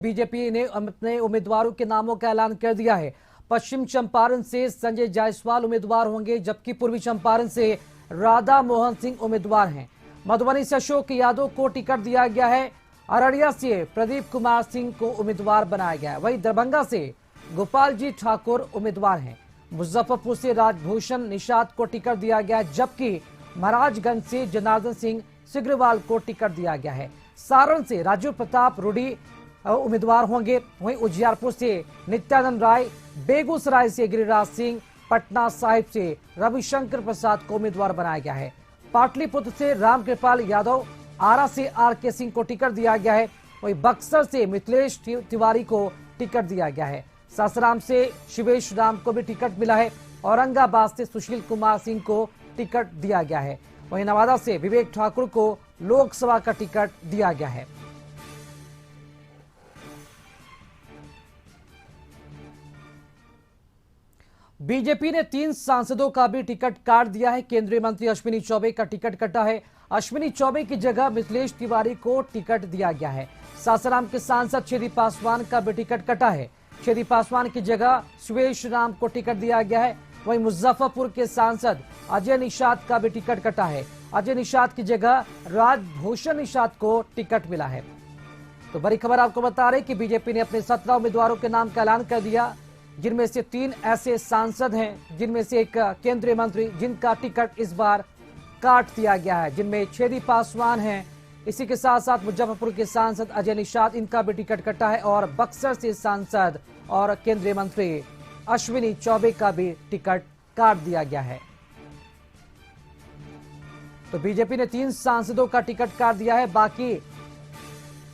BJP ने अपने उम्मीदवारों के नामों का ऐलान कर दिया है। पश्चिम चंपारण से संजय जायसवाल उम्मीदवार होंगे, जबकि पूर्वी चंपारण से राधा मोहन सिंह उम्मीदवार हैं। मधुबनी से अशोक यादव को टिकट दिया गया है। अररिया से प्रदीप कुमार सिंह को उम्मीदवार बनाया गया है। वहीं दरभंगा से गोपाल जी ठाकुर उम्मीदवार हैं। मुजफ्फरपुर से राजभूषण निषाद को टिकट दिया गया है, जबकि महाराजगंज से जनार्दन सिंह सिग्रीवाल को टिकट दिया गया है। सारण से राजू प्रताप रूडी उम्मीदवार होंगे। वहीं उजियारपुर से नित्यानंद राय, बेगूसराय से गिरिराज सिंह, पटना साहिब से रविशंकर प्रसाद को उम्मीदवार बनाया गया है। पाटलिपुत्र से रामकृपाल यादव, आरा से आर.के. सिंह को टिकट दिया गया है। वहीं बक्सर से मिथिलेश तिवारी को टिकट दिया गया है। सासाराम से शिवेश राम को भी टिकट मिला है। औरंगाबाद से सुशील कुमार सिंह को टिकट दिया गया है। वहीं नवादा से विवेक ठाकुर को लोकसभा का टिकट दिया गया है। बीजेपी ने 3 सांसदों का भी टिकट काट दिया है। केंद्रीय मंत्री अश्विनी चौबे का टिकट कटा है। अश्विनी चौबे की जगह मिथिलेश तिवारी को टिकट दिया गया है। सासाराम के सांसद छेदी पासवान का भी टिकट कटा है। छेदी पासवान की जगह सुवेश राम को टिकट दिया गया है। वहीं मुजफ्फरपुर के सांसद अजय निषाद का भी टिकट कटा है। अजय निषाद की जगह राजभूषण निषाद को टिकट मिला है। तो बड़ी खबर आपको बता रहे कि बीजेपी ने अपने 17 उम्मीदवारों के नाम का ऐलान कर दिया, जिनमें से 3 ऐसे सांसद हैं, जिनमें से एक केंद्रीय मंत्री जिनका टिकट इस बार काट दिया गया है, जिनमें छेदी पासवान हैं। इसी के साथ साथ मुजफ्फरपुर के सांसद अजय निषाद, इनका भी टिकट कटा है। और बक्सर से सांसद और केंद्रीय मंत्री अश्विनी चौबे का भी टिकट काट दिया गया है। तो बीजेपी ने 3 सांसदों का टिकट काट दिया है। बाकी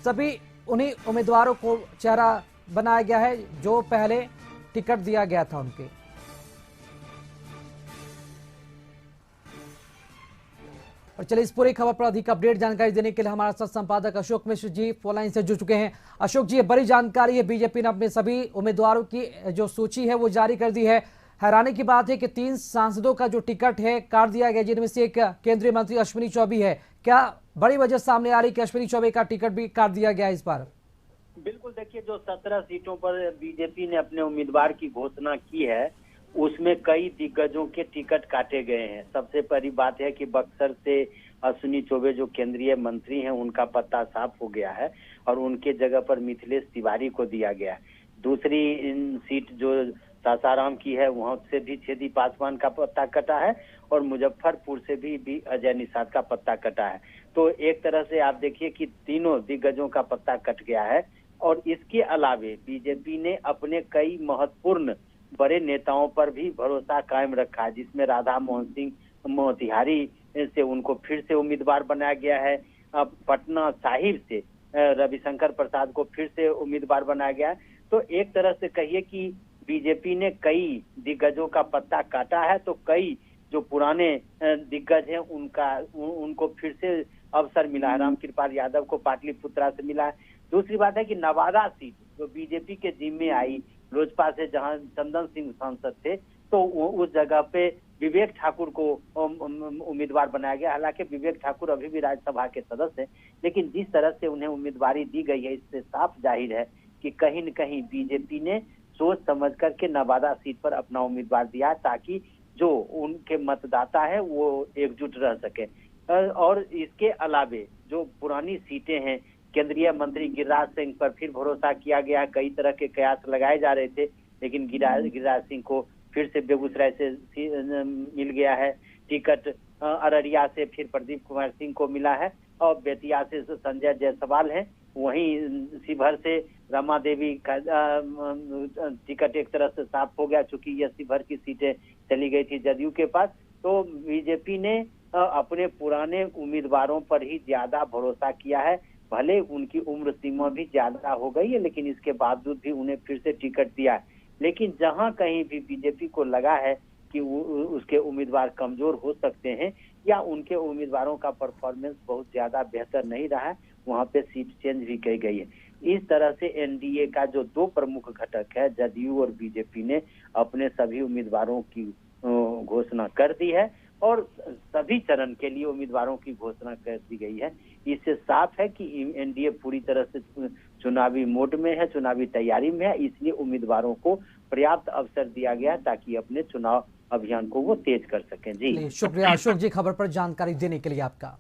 सभी उन्हीं उम्मीदवारों को चेहरा बनाया गया है जो पहले टिकट दिया गया था उनके। और चलिए इस पूरी खबर पर अधिक अपडेट जानकारी देने के लिए हमारे साथ संपादक अशोक मिश्र जी फोन लाइन से जुड़ चुके हैं। अशोक जी, ये बड़ी जानकारी है, बीजेपी ने अपने सभी उम्मीदवारों की जो सूची है वो जारी कर दी है। हैरानी की बात है कि 3 सांसदों का जो टिकट है काट दिया गया, जिनमें से एक केंद्रीय मंत्री अश्विनी चौबे है। क्या बड़ी वजह सामने आ रही कि अश्विनी चौबे का टिकट भी काट दिया गया इस बार? बिल्कुल, देखिए, जो 17 सीटों पर बीजेपी ने अपने उम्मीदवार की घोषणा की है, उसमें कई दिग्गजों के टिकट काटे गए हैं। सबसे बड़ी बात है कि बक्सर से अश्विनी चौबे जो केंद्रीय मंत्री हैं, उनका पत्ता साफ हो गया है और उनके जगह पर मिथिलेश तिवारी को दिया गया है। दूसरी सीट जो सासाराम की है, वहां से भी छेदी पासवान का पत्ता कटा है और मुजफ्फरपुर से भी अजय निषाद का पत्ता कटा है। तो एक तरह से आप देखिए कि तीनों दिग्गजों का पत्ता कट गया है। और इसके अलावे बीजेपी ने अपने कई महत्वपूर्ण बड़े नेताओं पर भी भरोसा कायम रखा है, जिसमें राधा मोहन सिंह मोतिहारी से उनको फिर से उम्मीदवार बनाया गया है। अब पटना साहिब से रविशंकर प्रसाद को फिर से उम्मीदवार बनाया गया है। तो एक तरह से कहिए कि बीजेपी ने कई दिग्गजों का पत्ता काटा है, तो कई जो पुराने दिग्गज हैं उनको फिर से अवसर मिला है। रामकृपाल यादव को पाटलिपुत्रा से मिला है। दूसरी बात है कि नवादा सीट जो बीजेपी के जिम्मे आई, लोजपा से जहां चंदन सिंह सांसद थे, तो उस जगह पे विवेक ठाकुर को उम्मीदवार बनाया गया। हालांकि विवेक ठाकुर अभी भी राज्यसभा के सदस्य हैं, लेकिन जिस तरह से उन्हें उम्मीदवारी दी गई है, इससे साफ जाहिर है कि कहीं न कहीं बीजेपी ने सोच समझ करके नवादा सीट पर अपना उम्मीदवार दिया, ताकि जो उनके मतदाता है वो एकजुट रह सके। और इसके अलावे जो पुरानी सीटें हैं, केंद्रीय मंत्री गिरिराज सिंह पर फिर भरोसा किया गया। कई तरह के कयास लगाए जा रहे थे, लेकिन गिरिराज सिंह को फिर से बेगूसराय से मिल गया है टिकट। अररिया से फिर प्रदीप कुमार सिंह को मिला है और बेतिया से संजय जायसवाल हैं। वहीं शिवहर से रमा देवी का टिकट एक तरह से साफ हो गया, चूंकि यह शिवहर की सीटें चली गई थी जदयू के पास। तो बीजेपी ने अपने पुराने उम्मीदवारों पर ही ज्यादा भरोसा किया है। भले उनकी उम्र सीमा भी ज्यादा हो गई है, लेकिन इसके बावजूद भी उन्हें फिर से टिकट दिया है। लेकिन जहां कहीं भी बीजेपी को लगा है कि उसके उम्मीदवार कमजोर हो सकते हैं या उनके उम्मीदवारों का परफॉर्मेंस बहुत ज्यादा बेहतर नहीं रहा है, वहां पे सीट चेंज भी की गई है। इस तरह से एनडीए का जो 2 प्रमुख घटक है, जदयू और बीजेपी, ने अपने सभी उम्मीदवारों की घोषणा कर दी है और सभी चरण के लिए उम्मीदवारों की घोषणा कर दी गई है। इससे साफ है कि एनडीए पूरी तरह से चुनावी मोड में है, चुनावी तैयारी में है, इसलिए उम्मीदवारों को पर्याप्त अवसर दिया गया है ताकि अपने चुनाव अभियान को वो तेज कर सकें। जी शुक्रिया अशोक जी खबर पर जानकारी देने के लिए आपका।